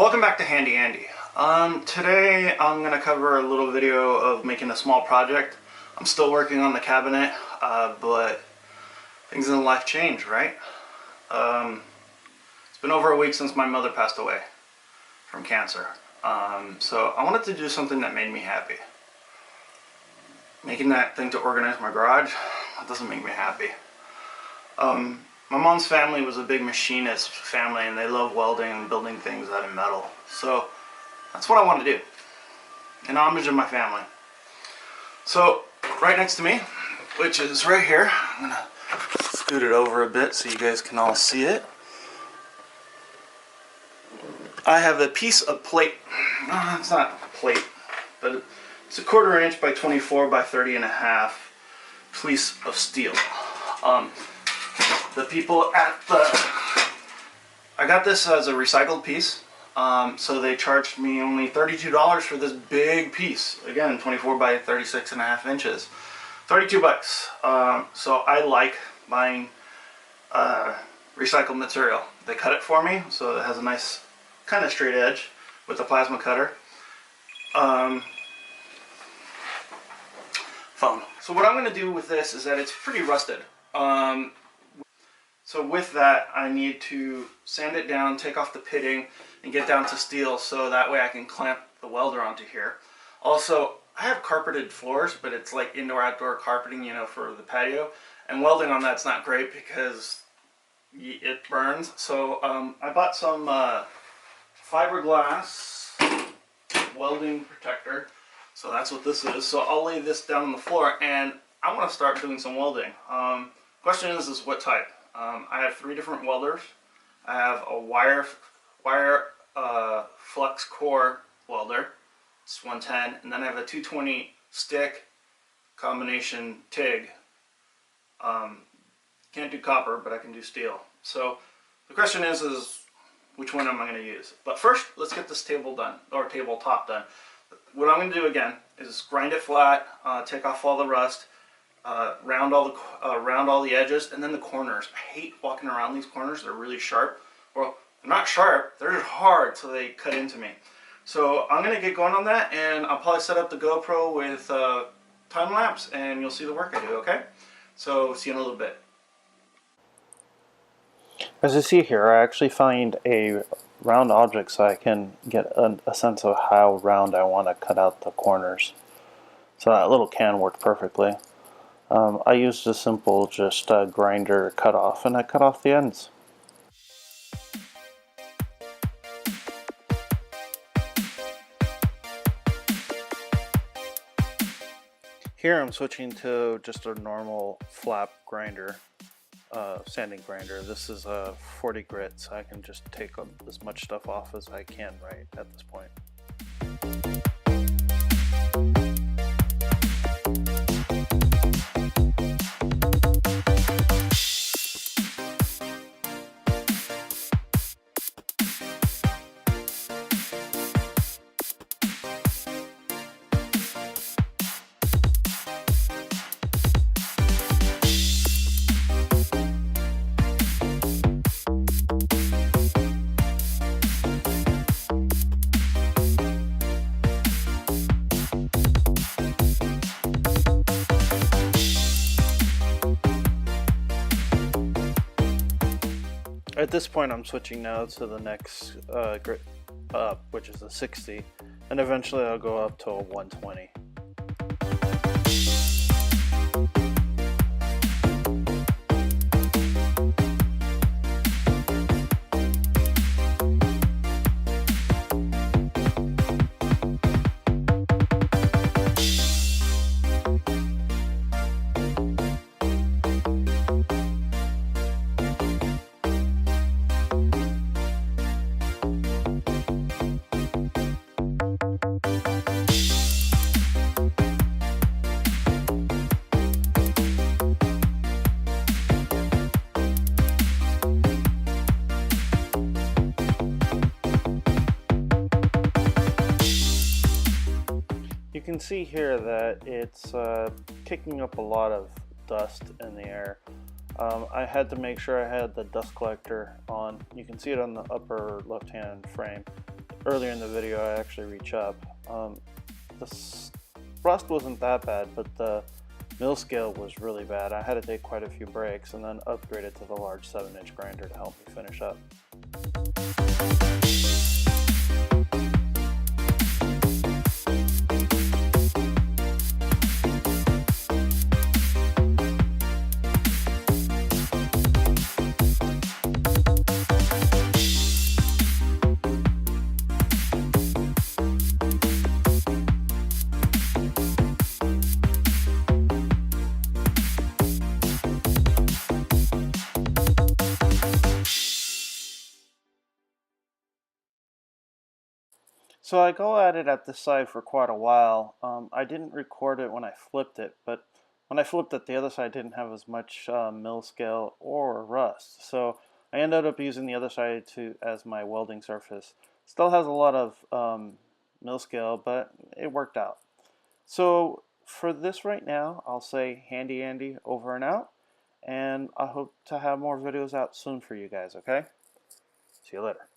Welcome back to Handy Andy. Today I'm going to cover a little video of making a small project. I'm still working on the cabinet, but things in life change, right? It's been over a week since my mother passed away from cancer. So I wanted to do something that made me happy. Making that thing to organize my garage, that doesn't make me happy. My mom's family was a big machinist family, and they love welding and building things out of metal. So that's what I want to do, in homage of my family. So right next to me, which is right here, I'm going to scoot it over a bit so you guys can all see it. I have a piece of plate. No, it's not plate, but it's a 1/4 inch by 24 by 30.5 piece of steel. The people at I got this as a recycled piece, so they charged me only $32 for this big piece. Again, 24 by 36.5 inches. 32 bucks. So I like buying recycled material. They cut it for me, so it has a nice kind of straight edge with a plasma cutter. Phone. So what I'm going to do with this is that it's pretty rusted. So with that, I need to sand it down, take off the pitting, and get down to steel so that way I can clamp the welder onto here. Also, I have carpeted floors, but it's like indoor-outdoor carpeting, you know, for the patio. And welding on that's not great because it burns. So I bought some fiberglass welding protector. So that's what this is. So I'll lay this down on the floor, and I want to start doing some welding. Question is what type? I have 3 different welders. I have a wire flux core welder. It's 110, and then I have a 220 stick combination TIG. Can't do copper, but I can do steel. So the question is which one am I going to use? But first, let's get this table done, or tabletop done. What I'm going to do again is grind it flat, take off all the rust. Round all the edges, and then the corners. I hate walking around these corners. They're really sharp. Well, they're not sharp, they're just hard, so they cut into me. So I'm going to get going on that, and I'll probably set up the GoPro with time lapse, and you'll see the work I do, okay? So see you in a little bit. As you see here, I actually find a round object so I can get a sense of how round I want to cut out the corners. So that little can worked perfectly. I used a simple grinder cut off, and I cut off the ends. Here I'm switching to just a normal flap grinder, sanding grinder. This is a 40 grit, so I can just take as much stuff off as I can right at this point. At this point, I'm switching now to the next grit up, which is a 60, and eventually I'll go up to a 120. You can see here that it's kicking up a lot of dust in the air. I had to make sure I had the dust collector on. You can see it on the upper left hand frame. earlier in the video, I actually reach up. The rust wasn't that bad, but the mill scale was really bad. I had to take quite a few breaks and then upgrade it to the large 7-inch grinder to help me finish up. So I go at it at this side for quite a while. I didn't record it when I flipped it, but when I flipped it, the other side didn't have as much mill scale or rust. So I ended up using the other side as my welding surface. Still has a lot of mill scale, but it worked out. So for this right now, I'll say Handy Andy over and out, and I hope to have more videos out soon for you guys, okay? See you later.